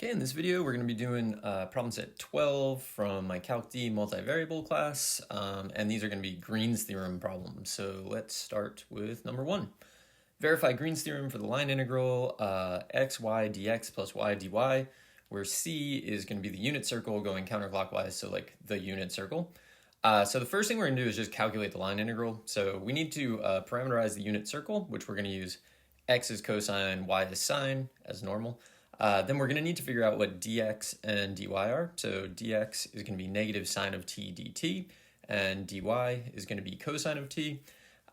Okay, in this video, we're going to be doing problem set 12 from my Calc D multivariable class, and these are going to be Green's theorem problems. So let's start with number 1. Verify Green's theorem for the line integral x, y, dx plus y, dy, where c is going to be the unit circle going counterclockwise, so like the unit circle. So the first thing we're going to do is just calculate the line integral. So we need to parameterize the unit circle, which we're going to use x as cosine, y as sine, as normal. Then we're going to need to figure out what dx and dy are. So dx is going to be negative sine of t dt, and dy is going to be cosine of t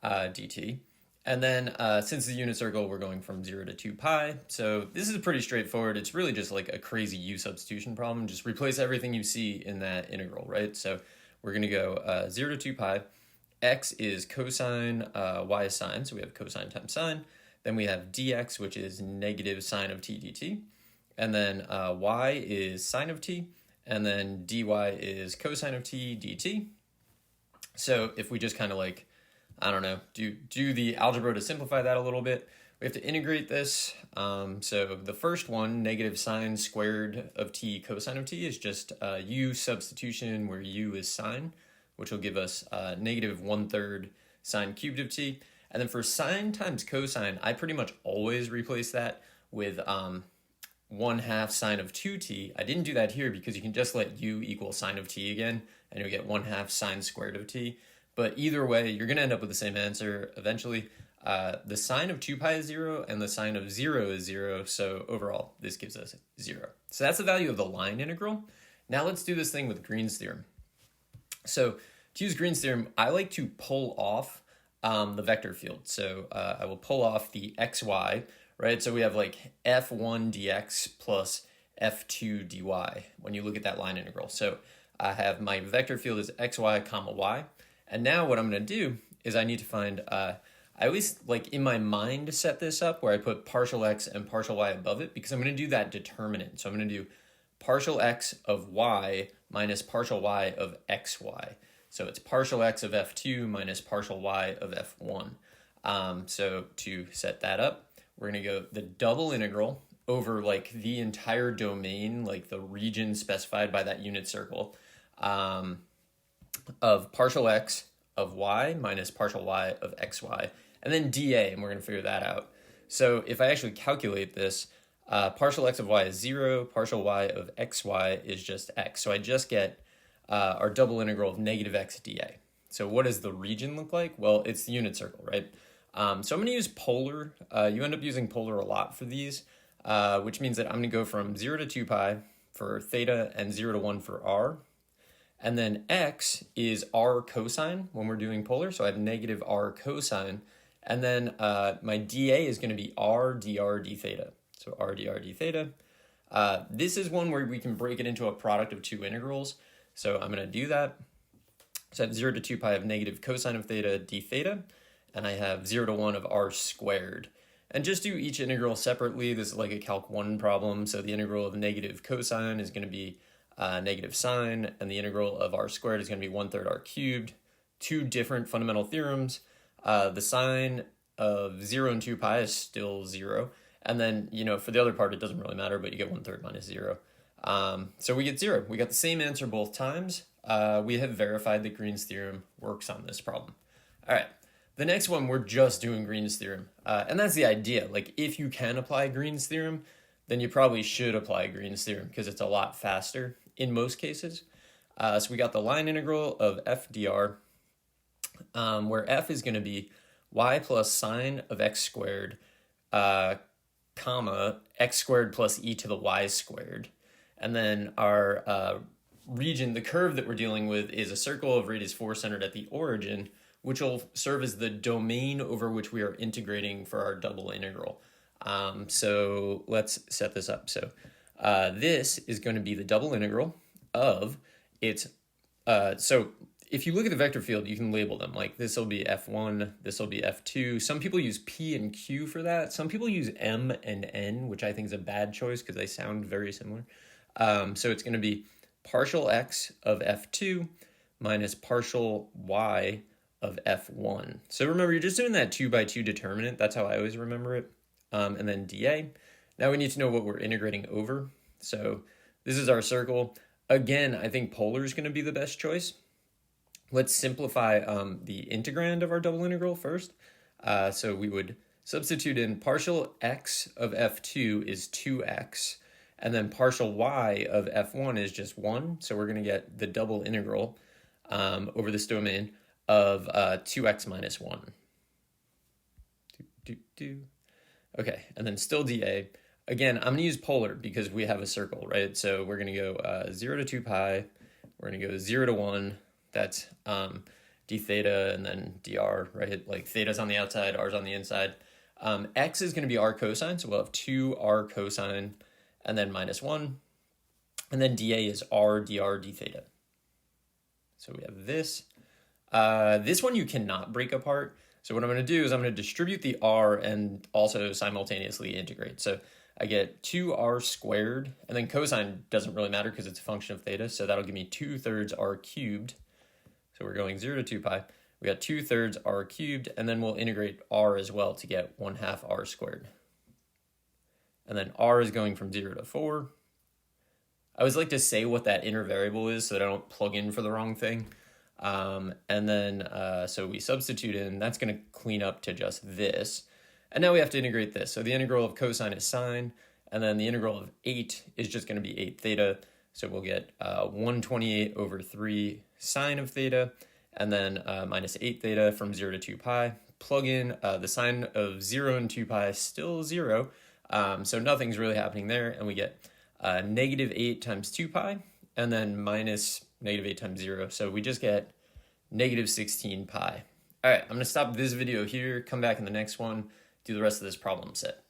dt. And then since the unit circle, we're going from 0 to 2 pi. So this is pretty straightforward. It's really just like a crazy u substitution problem. Just replace everything you see in that integral, right? So we're going to go 0 to 2 pi. X is cosine, y is sine, so we have cosine times sine. Then we have dx, which is negative sine of t dt. And then y is sine of t. And then dy is cosine of t dt. So if we just kind of like, I don't know, do the algebra to simplify that a little bit, we have to integrate this. So the first one, negative sine squared of t cosine of t, is just u substitution where u is sine, which will give us negative 1/3 sine cubed of t. And then for sine times cosine, I pretty much always replace that with 1/2 sine of 2t. I didn't do that here because you can just let u equal sine of t again, and you'll get 1/2 sine squared of t. But either way, you're going to end up with the same answer eventually. The sine of 2 pi is 0, and the sine of 0 is 0. So overall, this gives us 0. So that's the value of the line integral. Now let's do this thing with Green's theorem. So to use Green's theorem, I like to pull off the vector field. So I will pull off the xy, right? So we have like f1 dx plus f2 dy when you look at that line integral. So I have my vector field is xy comma y. And now what I'm going to do is I need to find, I always like in my mind set this up where I put partial x and partial y above it because I'm going to do that determinant. So I'm going to do partial x of y minus partial y of xy. So it's partial x of f2 minus partial y of f1. So to set that up, we're going to go the double integral over like the entire domain, like the region specified by that unit circle, of partial x of y minus partial y of xy, and then dA, and we're going to figure that out. So if I actually calculate this, partial x of y is 0, partial y of xy is just x. So I just get our double integral of negative x dA. So what does the region look like? Well, it's the unit circle, right? So I'm going to use polar. You end up using polar a lot for these, which means that I'm going to go from 0 to 2 pi for theta and 0 to 1 for r. And then x is r cosine when we're doing polar, so I have negative r cosine. And then my dA is going to be r dr d theta. So r dr d theta. This is one where we can break it into a product of two integrals. So I'm going to do that. So I have 0 to 2 pi of negative cosine of theta d theta. And I have 0 to 1 of r squared. And just do each integral separately. This is like a Calc 1 problem. So the integral of negative cosine is going to be negative sine, and the integral of r squared is going to be 1/3 r cubed. Two different fundamental theorems. The sine of 0 and 2 pi is still 0. And then, for the other part, it doesn't really matter, but you get 1/3 minus 0. So we get 0. We got the same answer both times. We have verified that Green's theorem works on this problem. All right. The next one, we're just doing Green's theorem. And that's the idea. Like, if you can apply Green's theorem, then you probably should apply Green's theorem because it's a lot faster in most cases. So we got the line integral of f dr, where f is going to be y plus sine of x squared, comma, x squared plus e to the y squared. And then our region, the curve that we're dealing with, is a circle of radius 4 centered at the origin, which will serve as the domain over which we are integrating for our double integral. So let's set this up. So this is going to be the double integral of its, so if you look at the vector field, you can label them. Like this will be f1, this will be f2. Some people use p and q for that. Some people use m and n, which I think is a bad choice because they sound very similar. So it's going to be partial x of f2 minus partial y of f1. So remember, you're just doing that 2 by 2 determinant. That's how I always remember it. And then dA. Now we need to know what we're integrating over. So this is our circle. Again, I think polar is going to be the best choice. Let's simplify the integrand of our double integral first. So we would substitute in partial x of f2 is 2x, and then partial y of f1 is just 1. So we're going to get the double integral over this domain of 2x minus 1. Okay, and then still dA. Again, I'm going to use polar because we have a circle, right? So we're going to go 0 to 2 pi. We're going to go 0 to 1. That's d theta and then dr, right? Like theta's on the outside, r's on the inside. X is going to be r cosine, so we'll have 2r cosine and then minus 1. And then dA is r dr d theta. So we have this. This one you cannot break apart. So what I'm going to do is I'm going to distribute the r and also simultaneously integrate. So I get 2r squared, and then cosine doesn't really matter because it's a function of theta, so that'll give me 2/3 r cubed. So we're going 0 to 2 pi. We got 2/3 r cubed, and then we'll integrate r as well to get 1/2 r squared. And then r is going from 0 to 4. I always like to say what that inner variable is so that I don't plug in for the wrong thing. And then, so we substitute in, that's going to clean up to just this. And now we have to integrate this. So the integral of cosine is sine, and then the integral of 8 is just going to be 8 theta. So we'll get 128 over 3 sine of theta, and then minus 8 theta from 0 to 2 pi. Plug in the sine of 0 and 2 pi is still 0, so nothing's really happening there, and we get negative 8 times 2 pi, and then minus negative 8 times 0. So we just get negative 16 pi. All right, I'm going to stop this video here, come back in the next one, do the rest of this problem set.